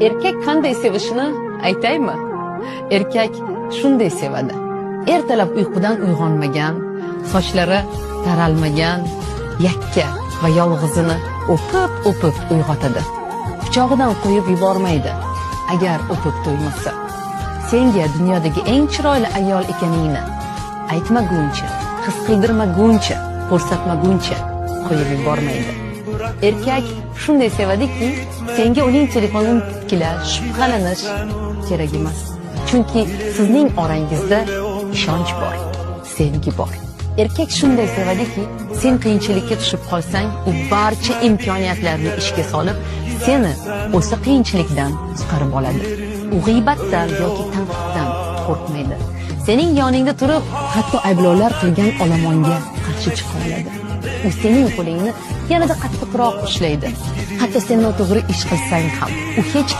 Erkak qanday sevishini aytaymi? Erkak shunday sevadi. Ertalab uyqudan uyg'onmagan, sochlari taralmagan, yakka va yolg'izini o'pib uyg'otadi. Quchog'idan qo'yib yubormaydi. Agar o'pib to'ymasa, senga dunyodagi eng chiroyli ayol ekaningni aytmaguncha, his qildirmaguncha, ko'rsatmaguncha qo'yib yubormaydi. Erkak shunday sevadiki, senga uning telefonini tiklash, shubhalanish kerak emas. Chunki sizning orangizda ishonch bor, sevgi bor. Erkak shunday sevadiki, sen qiyinchilikka tushib qolsang, u barcha imkoniyatlarni ishga solib, seni o'sha qiyinchilikdan chiqarib oladi. U g'iybatdan yoki tanqiddan qo'rqmaydi. Sening yoningda turib, hatto ayblovlar qilgan olomonga qarshi chiqa oladi. U sening qo'lingni yanada qattiqroq ushlaydi. Hatto sen noto'g'ri ish qilsang ham, u hech